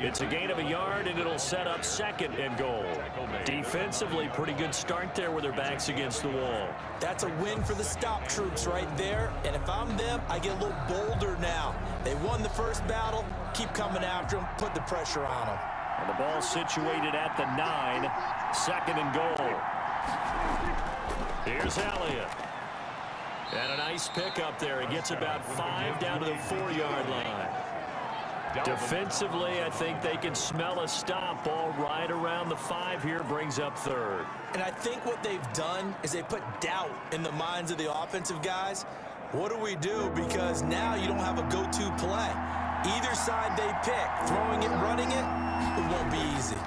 It's a gain of a yard, and it'll set up 2nd and goal. Defensively, pretty good start there with their backs against the wall. That's a win for the stop troops right there. And if I'm them, I get a little bolder now. They won the first battle. Keep coming after them. Put the pressure on them. And the ball situated at the 9. 2nd and goal. Here's Elliott. And a nice pickup there. He gets about 5 down to the 4-yard line. Defensively, I think they can smell a stop. Ball right around the 5 here, brings up 3rd. And I think what they've done is they put doubt in the minds of the offensive guys. What do we do? Because now you don't have a go-to play. Either side they pick, throwing it, running it, it won't be easy.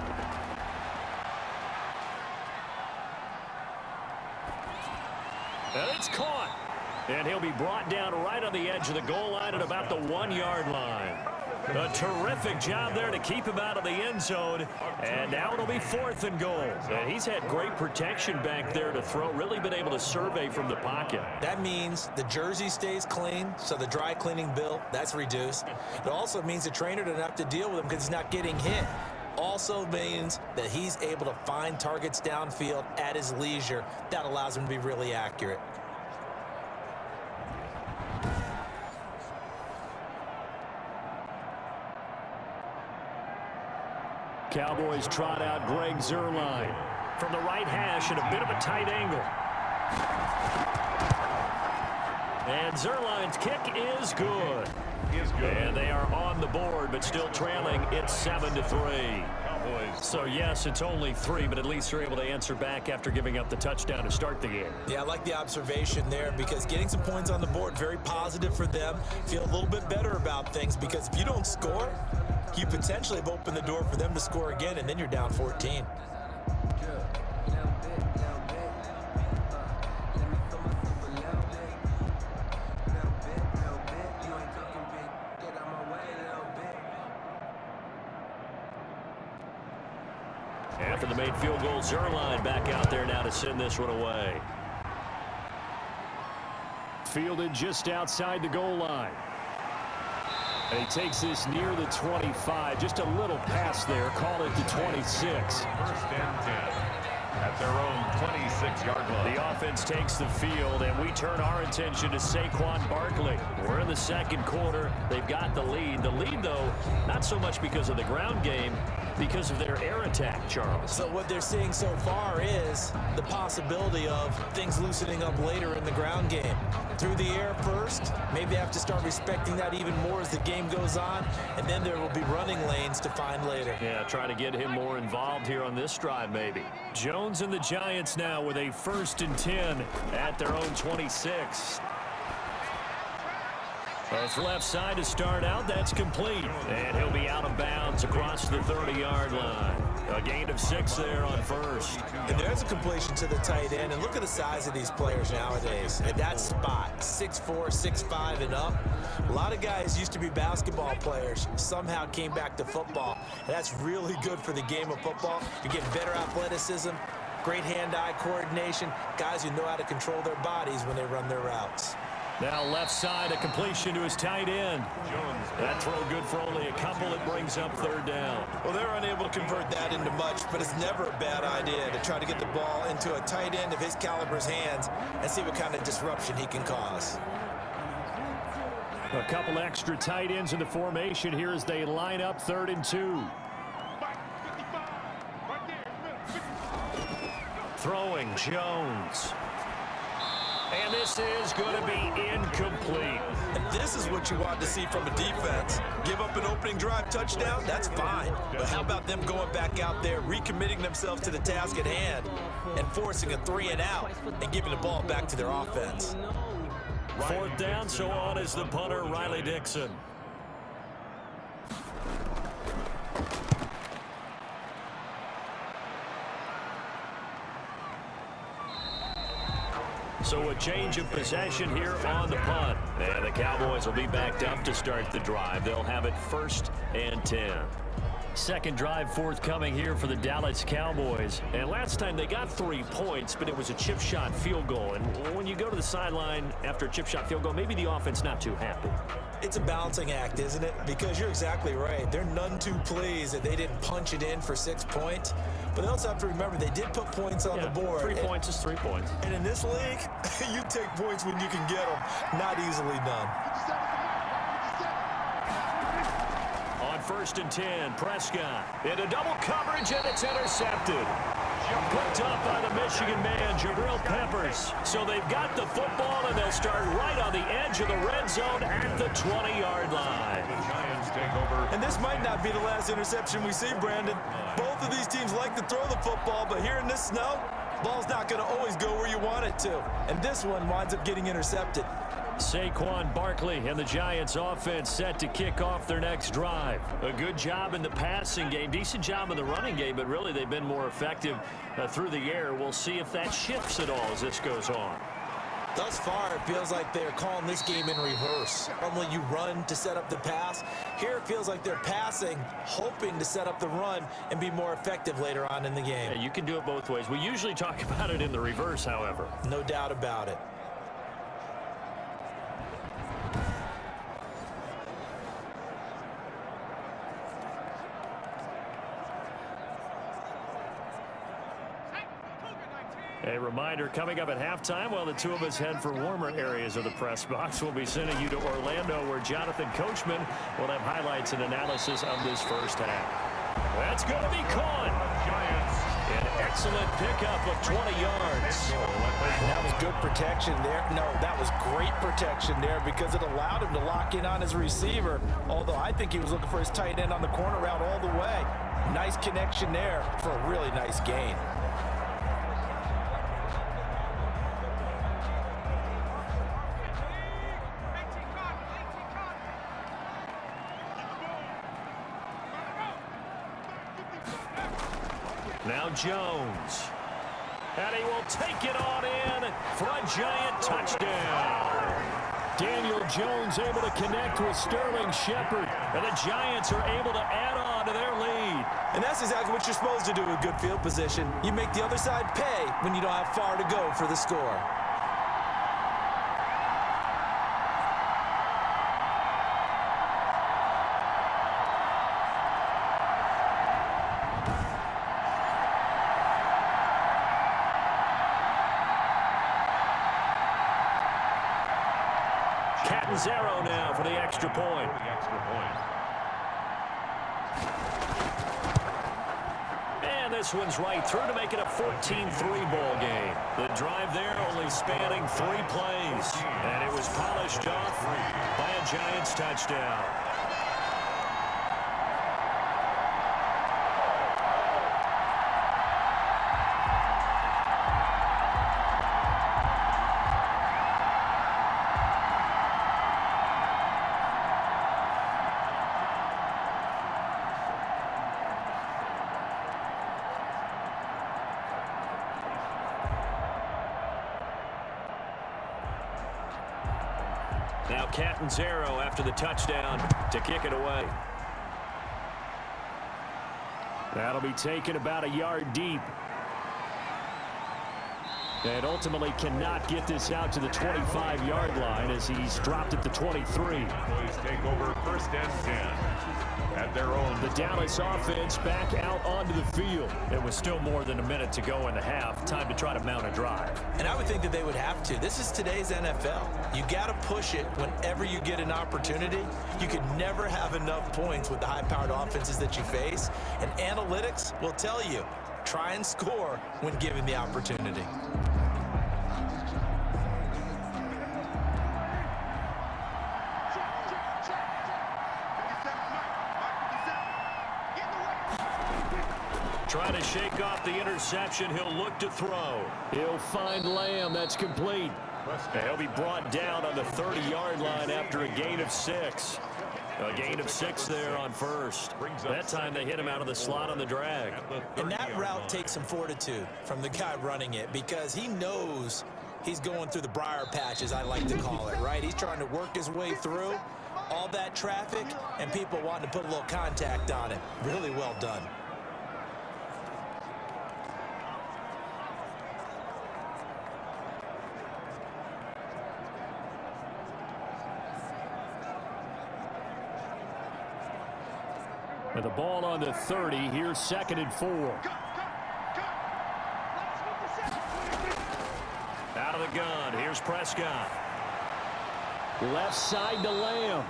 And it's caught. And he'll be brought down right on the edge of the goal line at about the 1-yard line. A terrific job there to keep him out of the end zone. And now it'll be 4th and goal. And he's had great protection back there to throw. Really been able to survey from the pocket. That means the jersey stays clean, so the dry cleaning bill, that's reduced. It also means the trainer doesn't have to deal with him because he's not getting hit. Also means that he's able to find targets downfield at his leisure. That allows him to be really accurate. Cowboys trot out Greg Zuerlein from the right hash at a bit of a tight angle. And Zuerlein's kick is good. And they are on the board, but still trailing. It's 7-3. So, yes, it's only 3, but at least they're able to answer back after giving up the touchdown to start the game. Yeah, I like the observation there because getting some points on the board, very positive for them. Feel a little bit better about things because if you don't score, you potentially have opened the door for them to score again, and then you're down 14. After the made field goal, Zuerlein back out there now to send this one away. Fielded just outside the goal line. And he takes this near the 25. Just a little pass there. Call it the 26. 1st and 10 at their own 26-yard line. The offense takes the field, and we turn our attention to Saquon Barkley. We're in the 2nd quarter. They've got the lead. The lead, though, not so much because of the ground game, because of their air attack, Charles. So what they're seeing so far is the possibility of things loosening up later in the ground game. Through the air first, maybe they have to start respecting that even more as the game goes on, and then there will be running lanes to find later. Yeah, try to get him more involved here on this drive maybe. Jones and the Giants now with a 1st and 10 at their own 26. Left side to start out. That's complete. And he'll be out of bounds across the 30-yard line. A gain of 6 there on 1st. And there's a completion to the tight end. And look at the size of these players nowadays. At that spot, 6'4", 6'5", and up. A lot of guys used to be basketball players. Somehow came back to football. And that's really good for the game of football. You're getting better athleticism, great hand-eye coordination, guys who know how to control their bodies when they run their routes. Now left side, a completion to his tight end. That throw good for only a couple. It brings up 3rd down. Well, they're unable to convert that into much, but it's never a bad idea to try to get the ball into a tight end of his caliber's hands and see what kind of disruption he can cause. A couple extra tight ends in the formation here as they line up 3rd and 2. Throwing Jones. And this is going to be incomplete. And this is what you want to see from a defense. Give up an opening drive touchdown, that's fine. But how about them going back out there, recommitting themselves to the task at hand, and forcing a 3-and-out and giving the ball back to their offense. 4th down, so on is the punter, Riley Dixon. So a change of possession here on the punt. And the Cowboys will be backed up to start the drive. They'll have it 1st and 10. Second drive forthcoming here for the Dallas Cowboys. And last time they got 3 points, but it was a chip shot field goal. And when you go to the sideline after a chip shot field goal, maybe the offense not too happy. It's a balancing act, isn't it? Because you're exactly right. They're none too pleased that they didn't punch it in for 6 points. But they also have to remember they did put points on the board. 3 points is 3 points. And in this league, you take points when you can get them. Not easily done. On 1st and 10, Prescott into double coverage, and it's intercepted. Picked up by the Michigan man, Jabril Peppers. So they've got the football, and they'll start right on the edge of the red zone at the 20-yard line. The Giants take over. And this might not be the last interception we see, Brandon. Both of these teams like to throw the football, but here in this snow, ball's not going to always go where you want it to. And this one winds up getting intercepted. Saquon Barkley and the Giants offense set to kick off their next drive. A good job in the passing game, decent job in the running game, but really they've been more effective through the air. We'll see if that shifts at all as this goes on. Thus far, it feels like they're calling this game in reverse. Normally you run to set up the pass. Here it feels like they're passing, hoping to set up the run and be more effective later on in the game. Yeah, you can do it both ways. We usually talk about it in the reverse, however. No doubt about it. A reminder coming up at halftime while the two of us head for warmer areas of the press box. We'll be sending you to Orlando where Jonathan Coachman will have highlights and analysis of this first half. That's going to be caught. Giants. An excellent pickup of 20 yards. That was good protection there. No, that was great protection there because it allowed him to lock in on his receiver. Although I think he was looking for his tight end on the corner route all the way. Nice connection there for a really nice gain. Now Jones. And he will take it on in for a Giant touchdown. Daniel Jones able to connect with Sterling Shepard. And the Giants are able to add on to their lead. And that's exactly what you're supposed to do with good field position. You make the other side pay when you don't have far to go for the score. Catanzaro now for the extra point. And this one's right through to make it a 14-3 ball game. The drive there only spanning 3 plays. And it was polished off by a Giants touchdown. Now Catanzaro after the touchdown to kick it away. That'll be taken about a yard deep. And ultimately cannot get this out to the 25-yard line as he's dropped at the 23. Boys take over 1st and 10 at their own. The Dallas offense back out onto the field. It was still more than a minute to go in the half. Time to try to mount a drive. And I would think that they would have to. This is today's NFL. You got to push it whenever you get an opportunity. You can never have enough points with the high-powered offenses that you face. And analytics will tell you, try and score when given the opportunity. Trying to shake off the interception. He'll look to throw. He'll find Lamb. That's complete. And he'll be brought down on the 30-yard line after a gain of 6. A gain of 6 there on first. That time they hit him out of the slot on the drag. And that route takes some fortitude from the guy running it because he knows he's going through the briar patch, as I like to call it, right? He's trying to work his way through. all that traffic, and people wanting to put a little contact on it. Really well done. With the ball on the 30, here's 2nd and 4. Out of the gun, here's Prescott. Left side to Lamb.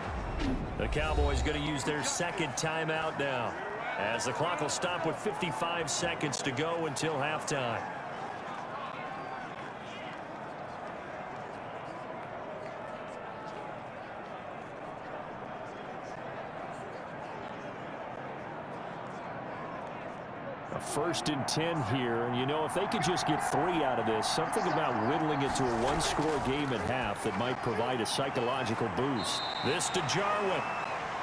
The Cowboys going to use their 2nd timeout now, as the clock will stop with 55 seconds to go until halftime. A 1st and 10 here, and you know, if they could just get 3 out of this, something about whittling it to a one-score game at half that might provide a psychological boost. This to Jarwin.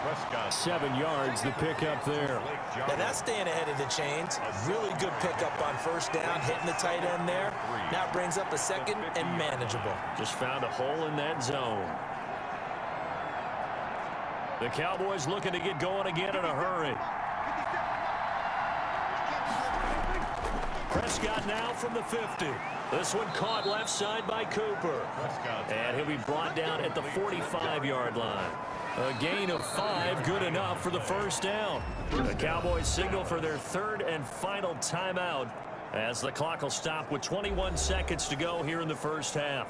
Prescott. 7 yards, the pickup there. Now that's staying ahead of the chains. Really good pickup on 1st down, hitting the tight end there. Now it brings up a 2nd and manageable. Just found a hole in that zone. The Cowboys looking to get going again in a hurry. Prescott now from the 50. This one caught left side by Cooper. And he'll be brought down at the 45-yard line. A gain of 5, good enough for the 1st down. The Cowboys signal for their 3rd and final timeout, as the clock will stop with 21 seconds to go here in the 1st half.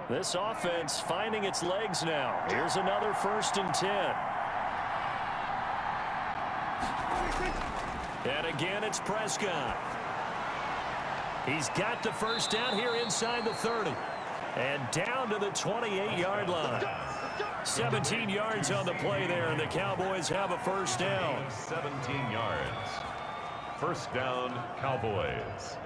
This offense finding its legs now. Here's another 1st and 10. And again, it's Prescott. He's got the 1st down here inside the 30. And down to the 28-yard line. 17 yards on the play there, and the Cowboys have a 1st down. 17 yards. 1st down, Cowboys.